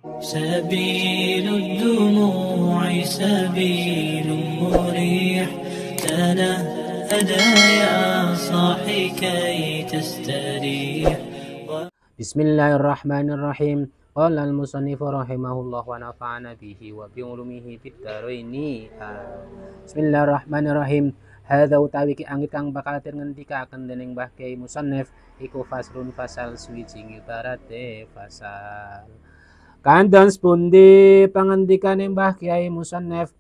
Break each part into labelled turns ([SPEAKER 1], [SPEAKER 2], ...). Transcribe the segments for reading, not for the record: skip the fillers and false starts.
[SPEAKER 1] سبيل الدموع سبيل مريح تنهدى يا صاحي كي تستريح.
[SPEAKER 2] Bismillahirrahmanirrahim. Qala al-musannif rahimahullah wa nafa'ana bihi wa bi ulumihi fid dharaini. Bismillahirrahmanirrahim. Hadza utawi ki angit kang bakal ngendikaken dening Mbah Kyai Musannif iku fasrun fasal swiji ibarate fasal. Kandhang pundi pangandikane Mbah Kyai Musannif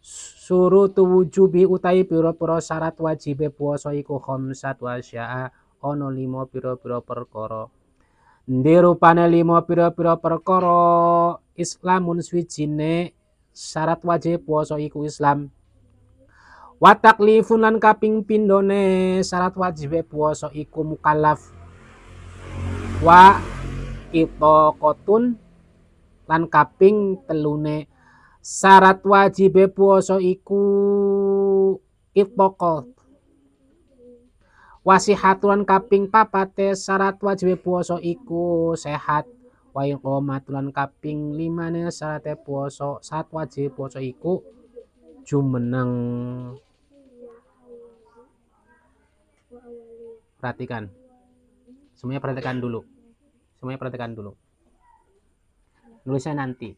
[SPEAKER 2] surutu wujubi utawi pira-pira syarat wajibe puasa iku khamsat wa syaa ana 5 pira-pira perkara. Endi rupane 5 pira-pira perkara Islamun swijine syarat wajib puasa iku Islam. Wa taklifun lan kaping pindhone syarat wajibe puasa iku mukallaf. Wa itaqatun lan kaping telune syarat wajibe puasa iku itaqat. Wasihatulan kaping papate syarat wajib puasa iku sehat. Wa iqamatulan kaping limane syarat puasa syarat wajib puasa iku jumeneng. Perhatikan. Semuanya perhatikan dulu. Nulisnya nanti.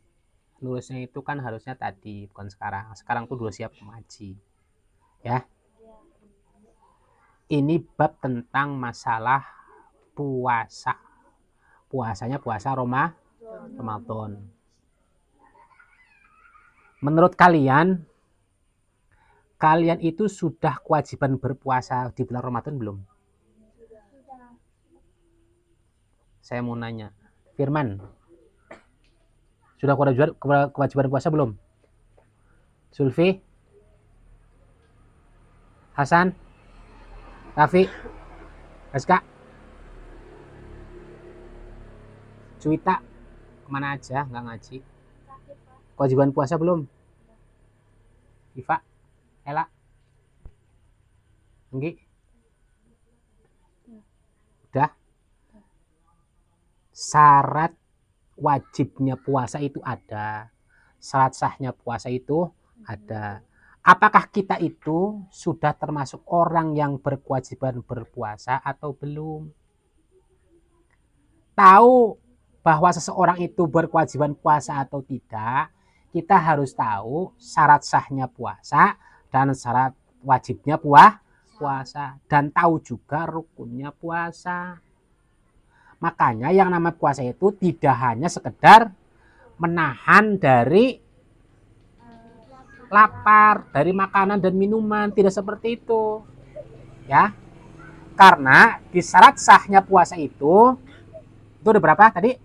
[SPEAKER 2] Nulisnya itu kan harusnya tadi, bukan sekarang. Sekarang tuh dulu siap mengaji. Ya. Ini bab tentang masalah puasa. Puasanya puasa Ramadan. Menurut kalian itu sudah kewajiban berpuasa di bulan Ramadan belum? Saya mau nanya, Firman, sudah kewajiban puasa belum? Sulfi? Hasan? Rafi, Rizka, Cuita, kemana aja nggak ngaji? Kewajiban puasa belum? Iva, Ella, Enggi, udah. Syarat wajibnya puasa itu ada, syarat sahnya puasa itu ada. Apakah kita itu sudah termasuk orang yang berkewajiban berpuasa atau belum? Tahu bahwa seseorang itu berkewajiban puasa atau tidak, kita harus tahu syarat sahnya puasa dan syarat wajibnya puasa. Dan tahu juga rukunnya puasa. Makanya yang namanya puasa itu tidak hanya sekedar menahan dari lapar, dari makanan dan minuman, tidak seperti itu. Ya. Karena di syarat sahnya puasa itu ada berapa tadi?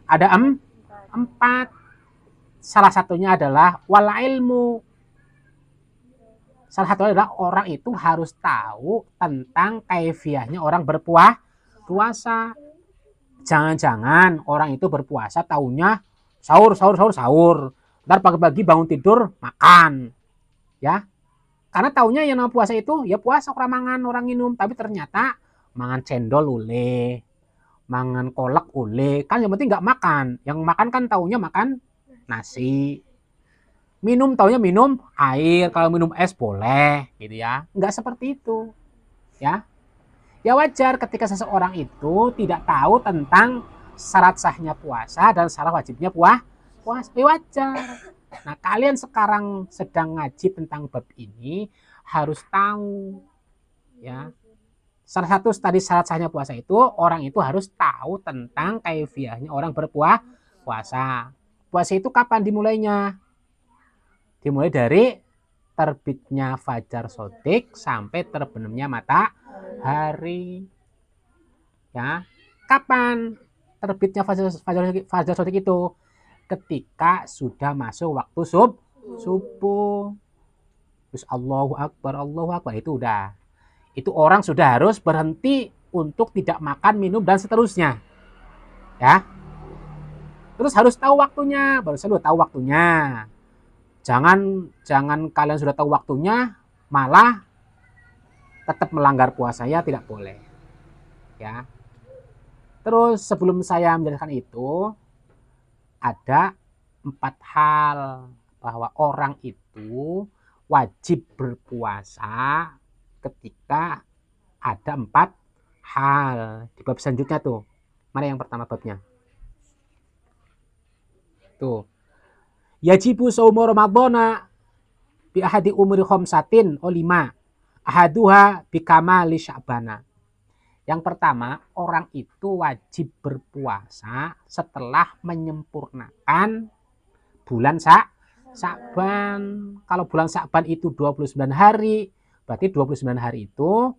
[SPEAKER 2] Ada 4. Salah satunya adalah wal ilmu. Salah satunya adalah orang itu harus tahu tentang kaifiahnya orang berpuasa. Jangan-jangan orang itu berpuasa taunya sahur. Ntar pagi-pagi bangun tidur makan. Ya. Karena taunya yang namanya puasa itu ya puasa orang mangan, orang minum, tapi ternyata mangan cendol oleh, mangan kolak oleh, kan yang penting nggak makan. Yang makan kan taunya makan nasi. Minum taunya minum air, kalau minum es boleh gitu ya. Nggak seperti itu. Ya. Ya wajar ketika seseorang itu tidak tahu tentang syarat sahnya puasa dan syarat wajibnya puasa. Wajar. Nah, kalian sekarang sedang ngaji tentang bab ini harus tahu. Ya. Salah satu tadi syarat sahnya puasa itu orang itu harus tahu tentang kaifiahnya orang berpuasa. Puasa itu kapan dimulainya? Dimulai dari terbitnya fajar shodiq sampai terbenamnya matahari. Ya, kapan terbitnya fajar shodiq itu? Ketika sudah masuk waktu subuh. Terus Allahu Akbar itu udah. Itu orang sudah harus berhenti untuk tidak makan, minum dan seterusnya. Ya. Terus harus tahu waktunya, baru saya tahu waktunya. Jangan kalian sudah tahu waktunya malah tetap melanggar puasa, ya tidak boleh. Ya. Terus sebelum saya menjelaskan itu, ada 4 hal bahwa orang itu wajib berpuasa ketika ada 4 hal. Di bab selanjutnya tuh. Mana yang pertama babnya? Tuh. Yajibu saumu ramadhana bi ahadi umri khamsatin 5. Ahaduha bi kamali sya'bana. Yang pertama, orang itu wajib berpuasa setelah menyempurnakan bulan Sya'ban. Kalau bulan Sya'ban itu 29 hari, berarti 29 hari itu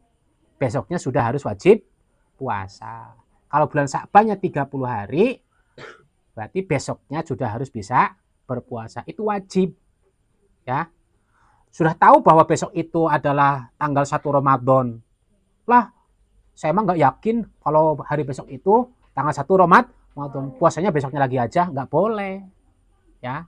[SPEAKER 2] besoknya sudah harus wajib puasa. Kalau bulan Sya'bannya 30 hari, berarti besoknya sudah harus bisa berpuasa. Itu wajib. Ya. Sudah tahu bahwa besok itu adalah tanggal 1 Ramadan. Lah, saya emang nggak yakin kalau hari besok itu tanggal 1 Ramadan. Puasanya besoknya lagi aja, nggak boleh. Ya.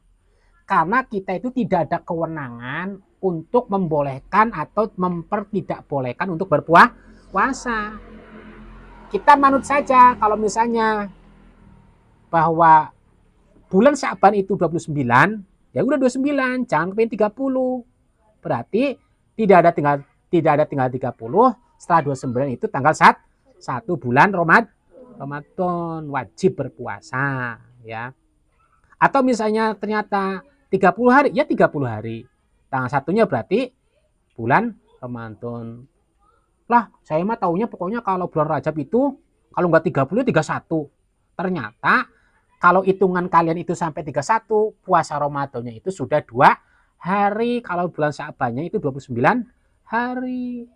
[SPEAKER 2] Karena kita itu tidak ada kewenangan untuk membolehkan atau mempertidakbolehkan untuk berpuasa. Kita manut saja kalau misalnya bahwa bulan Sya'ban itu 29, ya udah 29, jangan pengen 30. Berarti tidak ada tinggal 30, setelah 29 itu tanggal 1 bulan Ramadan wajib berpuasa, ya. Atau misalnya ternyata 30 hari, ya 30 hari. Tanggal satunya berarti bulan Ramadan. Lah, saya mah taunya pokoknya kalau bulan Rajab itu kalau nggak 30, 31. Ternyata kalau hitungan kalian itu sampai 31, puasa Ramadannya itu sudah 2 hari. Kalau bulan Sya'bannya itu 29 hari.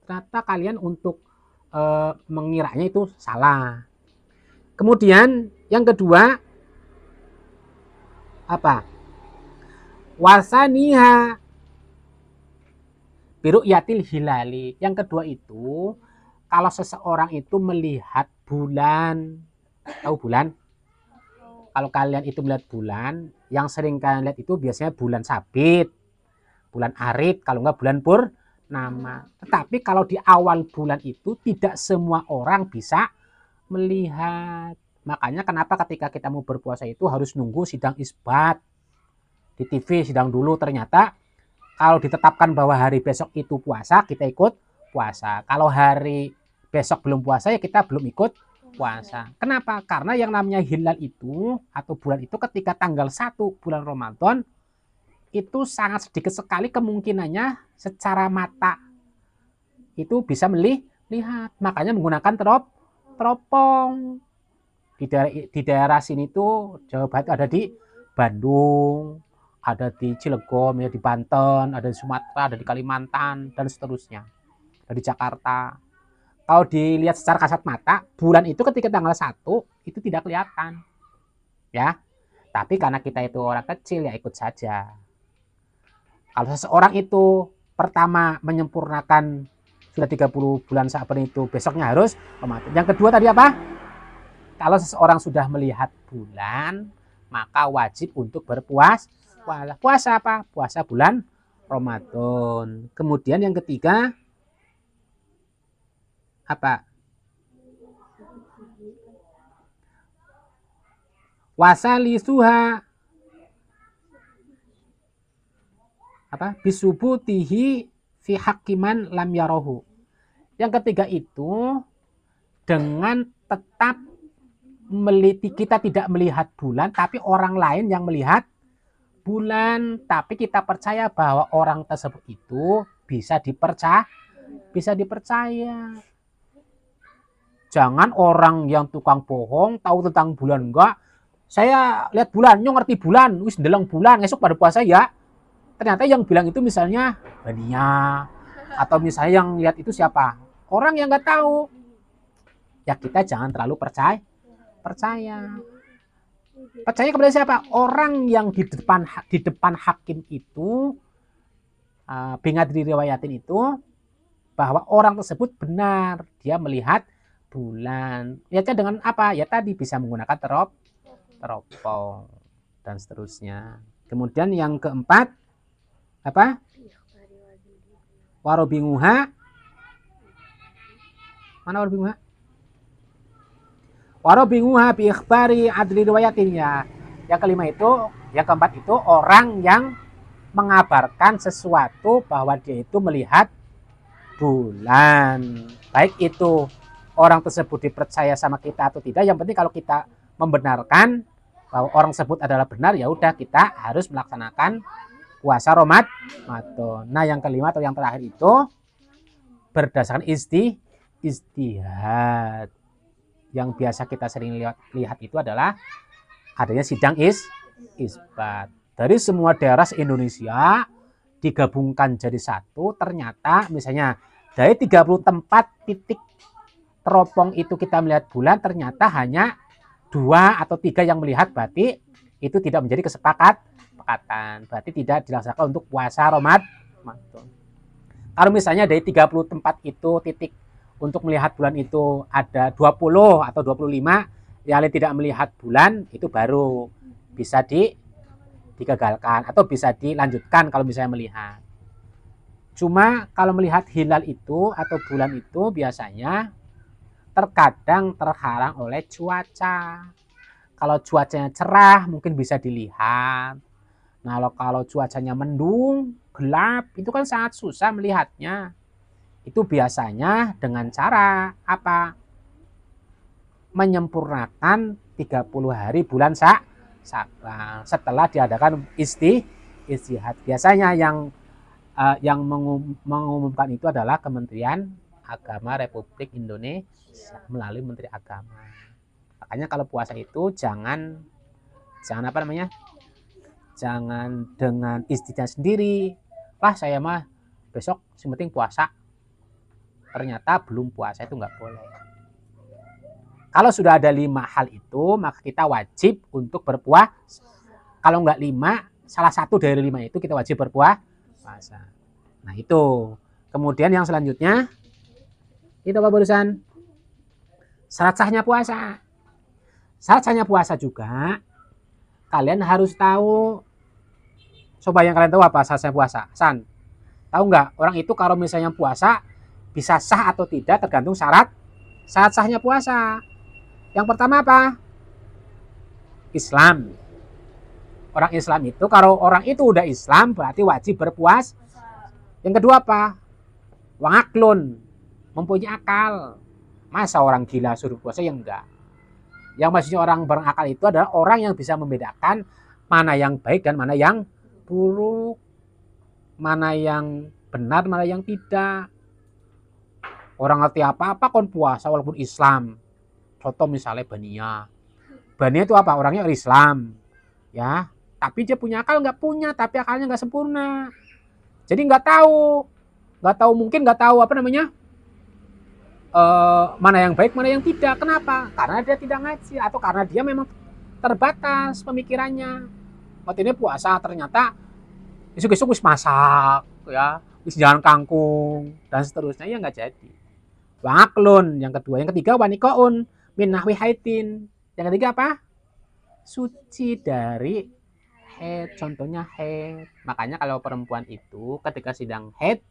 [SPEAKER 2] Ternyata kalian untuk mengiranya itu salah. Kemudian yang kedua apa? Wasaniha biru'yatil hilali. Yang kedua itu kalau seseorang itu melihat bulan, tahu bulan? Kalau kalian itu melihat bulan, yang sering kalian lihat itu biasanya bulan sabit, bulan arit, kalau enggak bulan purnama. Tetapi kalau di awal bulan itu tidak semua orang bisa melihat. Makanya kenapa ketika kita mau berpuasa itu harus nunggu sidang isbat. Di TV sidang dulu, ternyata kalau ditetapkan bahwa hari besok itu puasa, kita ikut puasa. Kalau hari besok belum puasa, ya kita belum ikut puasa. Kenapa? Karena yang namanya hilal itu atau bulan itu ketika tanggal 1 bulan Ramadan itu sangat sedikit sekali kemungkinannya secara mata itu bisa melihat. Makanya menggunakan teropong. Di daerah sini tuh Jawa Barat ada di Bandung, ada di Cilegon, ya di Banten, ada di Sumatera, ada di Kalimantan dan seterusnya. Ada di Jakarta. Kalau dilihat secara kasat mata, bulan itu ketika tanggal 1 itu tidak kelihatan. Ya. Tapi karena kita itu orang kecil ya ikut saja. Kalau seseorang itu pertama menyempurnakan sudah 30 bulan Sya'ban itu besoknya harus Ramadan. Yang kedua tadi apa? Kalau seseorang sudah melihat bulan, maka wajib untuk berpuasa. Puasa apa? Puasa bulan Ramadan. Kemudian yang ketiga apa? Wasalisuha apa? Bisubutihi fi hakiman lam yarohu. Yang ketiga itu dengan tetap kita tidak melihat bulan, tapi orang lain yang melihat bulan. Tapi kita percaya bahwa orang tersebut itu bisa dipercaya. Jangan orang yang tukang bohong, tahu tentang bulan enggak. Saya lihat bulan, ngerti bulan, wis ndeleng bulan, esok pada puasa ya. Ternyata yang bilang itu misalnya Bania, atau misalnya yang lihat itu siapa? Orang yang nggak tahu. Ya kita jangan terlalu percaya. Percaya kepada siapa? Orang yang di depan hakim itu Bingat diriwayatin itu bahwa orang tersebut benar, dia melihat bulan. Ya dengan apa? Ya tadi bisa menggunakan teropong dan seterusnya. Kemudian yang keempat apa? Warobinguha. Mana warobinguha? Warobinguha bi ikhbari adli riwayatin ya. Yang kelima itu, yang keempat itu orang yang mengabarkan sesuatu bahwa dia itu melihat bulan. Baik itu orang tersebut dipercaya sama kita atau tidak, yang penting kalau kita membenarkan bahwa orang tersebut adalah benar, ya udah kita harus melaksanakan puasa Ramadan. Nah, yang kelima atau yang terakhir itu berdasarkan istihad. Yang biasa kita sering lihat itu adalah adanya sidang isbat. Dari semua daerah se-Indonesia digabungkan jadi satu, ternyata misalnya dari 30 tempat titik teropong itu kita melihat bulan, ternyata hanya 2 atau 3 yang melihat, berarti itu tidak menjadi kesepakatan. Berarti tidak dilaksanakan untuk puasa Ramadan. Kalau misalnya dari 30 tempat itu titik untuk melihat bulan itu ada 20 atau 25 yang tidak melihat bulan, itu baru bisa digagalkan atau bisa dilanjutkan kalau misalnya melihat. Cuma kalau melihat hilal itu atau bulan itu biasanya terkadang terhalang oleh cuaca. Kalau cuacanya cerah mungkin bisa dilihat. Nah, kalau cuacanya mendung, gelap, itu kan sangat susah melihatnya. Itu biasanya dengan cara apa? Menyempurnakan 30 hari bulan setelah diadakan istihad. Biasanya yang mengumumkan itu adalah Kementerian Agama Republik Indonesia melalui Menteri Agama. Makanya kalau puasa itu jangan apa namanya? Jangan dengan istilah sendiri. Lah saya mah besok yang penting puasa. Ternyata belum puasa, itu nggak boleh. Kalau sudah ada 5 hal itu, maka kita wajib untuk berpuasa. Kalau nggak 5, salah satu dari 5 itu kita wajib berpuasa. Nah itu. Kemudian yang selanjutnya, itu apa barusan? Syarat sahnya puasa. Syarat sahnya puasa juga, kalian harus tahu. Coba yang kalian tahu apa syarat sahnya puasa? San, tahu nggak? Orang itu kalau misalnya puasa, bisa sah atau tidak tergantung syarat sahnya puasa. Yang pertama apa? Islam. Orang Islam itu, kalau orang itu udah Islam berarti wajib berpuasa. Yang kedua apa? Waqlun, mempunyai akal. Masa orang gila suruh puasa? Ya enggak. Yang maksudnya orang berakal itu adalah orang yang bisa membedakan mana yang baik dan mana yang buruk, mana yang benar, mana yang tidak. Orang ngerti apa-apa kon puasa walaupun Islam. Contoh misalnya Bania. Bania itu apa? Orangnya Islam, ya. Tapi dia punya akal nggak punya, tapi akalnya nggak sempurna. Jadi nggak tahu mungkin nggak tahu apa namanya, mana yang baik, mana yang tidak. Kenapa? Karena dia tidak ngaji atau karena dia memang terbatas pemikirannya. Waktu ini puasa ternyata besok-besok wis masak, ya, wis jalan kangkung dan seterusnya, ya nggak jadi. Waklun yang kedua, yang ketiga wanikoun min nahwi haidin. Yang ketiga apa? Suci dari haid, contohnya haid. Makanya kalau perempuan itu ketika sedang haid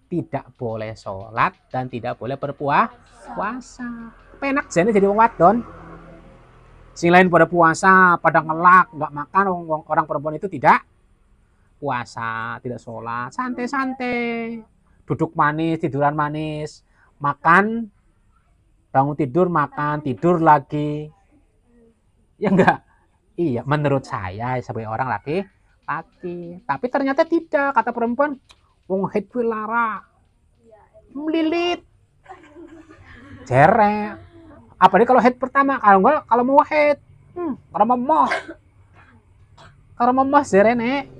[SPEAKER 2] tidak boleh sholat dan tidak boleh berpuasa. Penak jane jadi wong wadon. Sing lain pada puasa, pada ngelak, nggak makan, orang perempuan itu tidak puasa, tidak sholat, santai-santai, duduk manis, tiduran manis, makan, bangun tidur, makan, tidur lagi. Ya enggak? Iya, menurut saya sebagai orang laki. Tapi ternyata tidak, kata perempuan, wong haid kuwi lara. Melilit. Jerek. Apalagi kalau haid pertama, kalau mau haid, karena memoh jerene.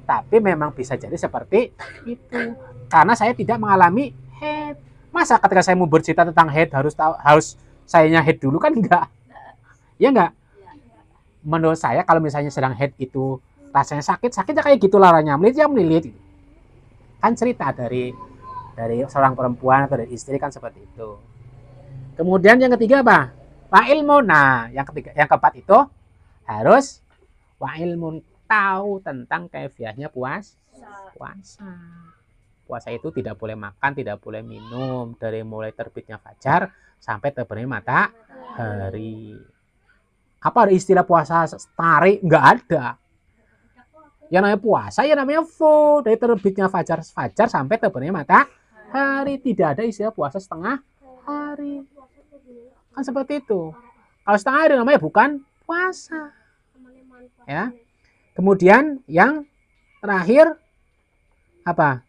[SPEAKER 2] Tapi memang bisa jadi seperti itu. Karena saya tidak mengalami haid. Masa ketika saya mau bercerita tentang haid harus sayanya haid dulu, kan enggak? Ya enggak? Menurut saya kalau misalnya sedang haid itu rasanya sakitnya kayak gitu laranya, melilit. Kan cerita dari seorang perempuan atau dari istri kan seperti itu. Kemudian yang ketiga apa? Wa ilmu. Nah, yang keempat itu harus wa ilmu, tahu tentang kaifiahnya puasa. Puasa itu tidak boleh makan, tidak boleh minum dari mulai terbitnya fajar sampai terbenamnya matahari. Apa ada istilah puasa setengah hari? Nggak ada. Yang namanya puasa ya namanya full, dari terbitnya fajar sampai terbitnya matahari. Tidak ada istilah puasa setengah hari. Kan seperti itu. Kalau setengah hari namanya bukan puasa. Ya. Kemudian yang terakhir apa?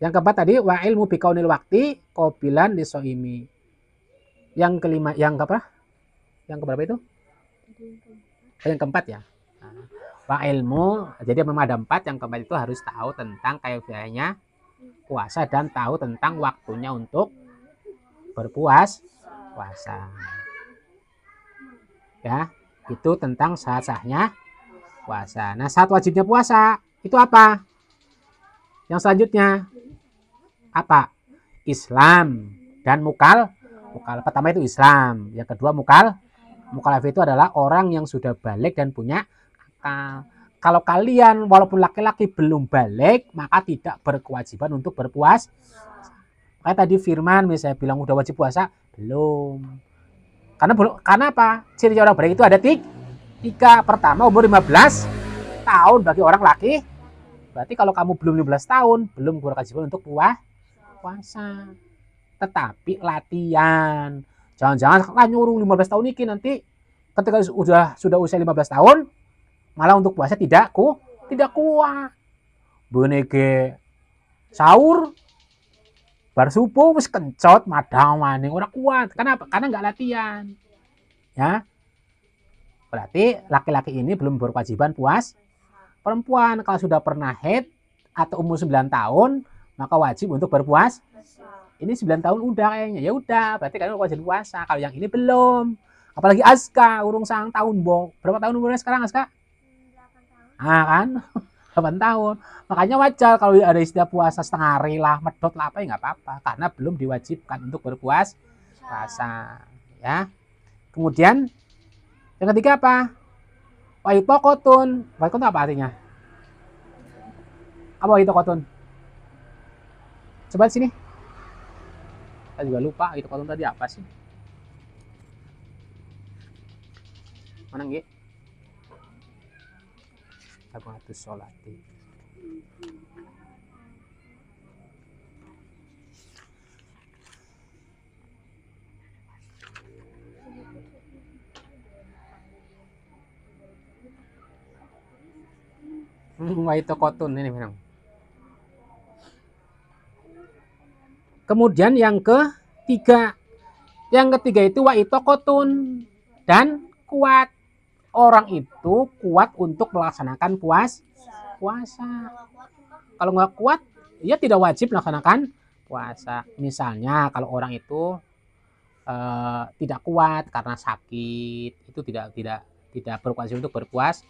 [SPEAKER 2] Yang keempat tadi wa ilmu bikaunil wakti qabilan lisoimi. Yang kelima, yang apa? Yang keberapa itu? Yang keempat ya. Wa ilmu, jadi memang ada 4. Yang keempat itu harus tahu tentang kaifiahnya puasa dan tahu tentang waktunya untuk berpuasa. Ya, itu tentang sah-sahnya puasa. Nah, saat wajibnya puasa itu apa? Yang selanjutnya apa? Islam dan mukal. Pertama itu Islam, yang kedua mukalaf itu adalah orang yang sudah balik dan punya akal. Kalau kalian walaupun laki-laki belum balik, maka tidak berkewajiban untuk berpuasa. Kayak tadi Firman misalnya bilang udah wajib puasa, belum. Karena apa? Ciri orang balik itu ada 3. Pertama, umur 15 tahun bagi orang laki. Berarti kalau kamu belum 15 tahun, belum berkewajiban untuk puasa. Tetapi latihan. Jangan nyuruh 15 tahun ini nanti ketika sudah usia 15 tahun malah untuk puasa tidak kuat. Boneke sahur bar subuh wis kencot madang maning ora kuat. Kenapa? Karena enggak latihan. Ya. Berarti laki-laki ini belum berkewajiban puasa. Perempuan kalau sudah pernah haid atau umur 9 tahun maka wajib untuk berpuasa. Ini 9 tahun udah kayaknya. Ya udah, berarti kalian wajib puasa. Kalau yang ini belum. Apalagi Aska, urung sang tahun, Bong. Berapa tahun umurnya sekarang, Aska? 8 tahun. Ah, kan? 8 tahun. Makanya wajar kalau ada istilah puasa setengah hari lah, medot lah apa ya nggak apa-apa. Karena belum diwajibkan untuk berpuasa. Ya. Kemudian yang ketiga apa? Waitokotun. Waitokotun apa artinya? Apa waitokotun? Coba di sini. Saya juga lupa waitokotun tadi apa sih? Mana nggih? Aku ngatus sholati. Waitokotun ini memang. Kemudian yang ketiga itu waitokotun dan kuat. Orang itu kuat untuk melaksanakan puasa. Kalau nggak kuat, ya tidak wajib melaksanakan puasa. Misalnya kalau orang itu tidak kuat karena sakit, itu tidak berkewajiban untuk berpuasa.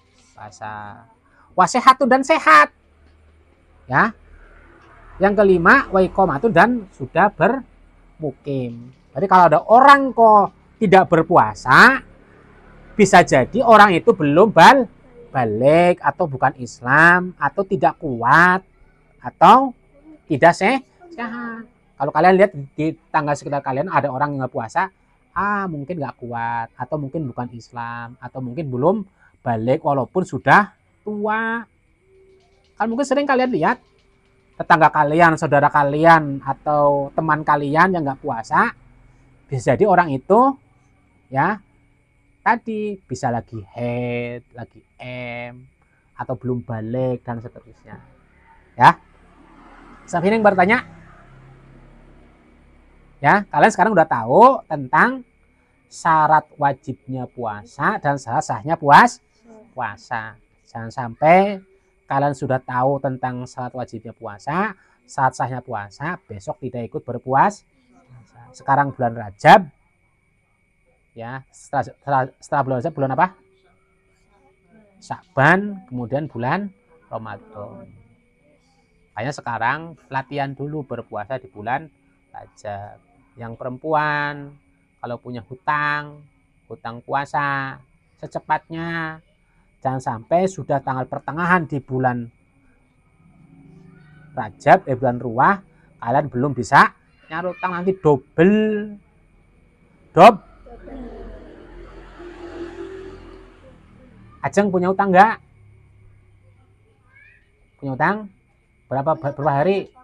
[SPEAKER 2] Wasehatun dan sehat. Ya. Yang kelima, waikomatun dan sudah bermukim. Jadi kalau ada orang kok tidak berpuasa, bisa jadi orang itu belum balik atau bukan Islam atau tidak kuat atau tidak sehat. Kalau kalian lihat di tangga sekitar kalian ada orang yang nggak puasa, mungkin nggak kuat atau mungkin bukan Islam atau mungkin belum balik walaupun sudah tua. Kan mungkin sering kalian lihat tetangga kalian, saudara kalian atau teman kalian yang nggak puasa, bisa jadi orang itu ya tadi bisa lagi head, lagi atau belum balik dan seterusnya. Ya. Sampai ini yang bertanya? Ya, kalian sekarang udah tahu tentang syarat wajibnya puasa dan syarat sahnya puasa. Jangan sampai kalian sudah tahu tentang syarat wajibnya puasa, syarat sahnya puasa, besok tidak ikut berpuasa. Sekarang bulan Rajab. Ya, setelah bulan Rajab bulan apa? Sya'ban, kemudian bulan Ramadan. Makanya sekarang latihan dulu berpuasa di bulan Rajab. Yang perempuan kalau punya hutang puasa secepatnya, jangan sampai sudah tanggal pertengahan di bulan Rajab, bulan Ruwah, kalian belum bisa Nyaur utang nanti double. Dob. Ajeng punya utang nggak? Punya utang? Berapa hari?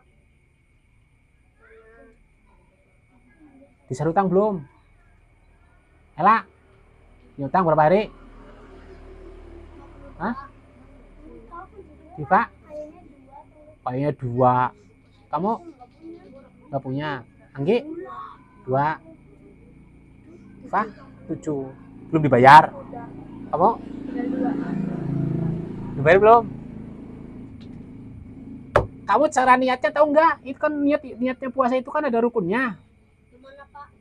[SPEAKER 2] Diseru utang belum? Ela, punya utang berapa hari? Hah? Diva? Kayaknya 2. Kamu? Nggak punya. Anggi? 2. Diva? 7. Belum dibayar? Kamu? Dibayar belum? Kamu cara niatnya tahu nggak? Itu kan niatnya puasa itu kan ada rukunnya.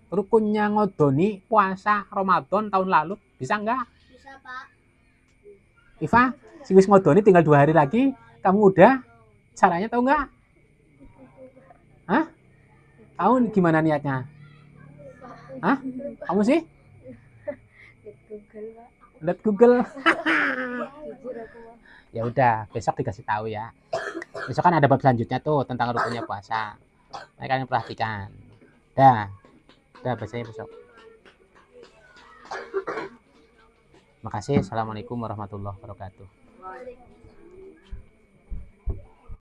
[SPEAKER 2] Rukunnya ngodoni puasa Ramadan tahun lalu. Bisa nggak?
[SPEAKER 3] Bisa, Pak.
[SPEAKER 2] Iva, si wis ngodoni tinggal 2 hari lagi. Kamu udah? Caranya tahu nggak? Hah? Kamu gimana niatnya? Hah? Kamu sih? Lihat Google. Ya udah, besok dikasih tahu ya. Besok kan ada bab selanjutnya tuh tentang rukunnya puasa. Nah, kalian perhatikan. Dah bacanya besok. Makasih. Assalamualaikum warahmatullahi wabarakatuh.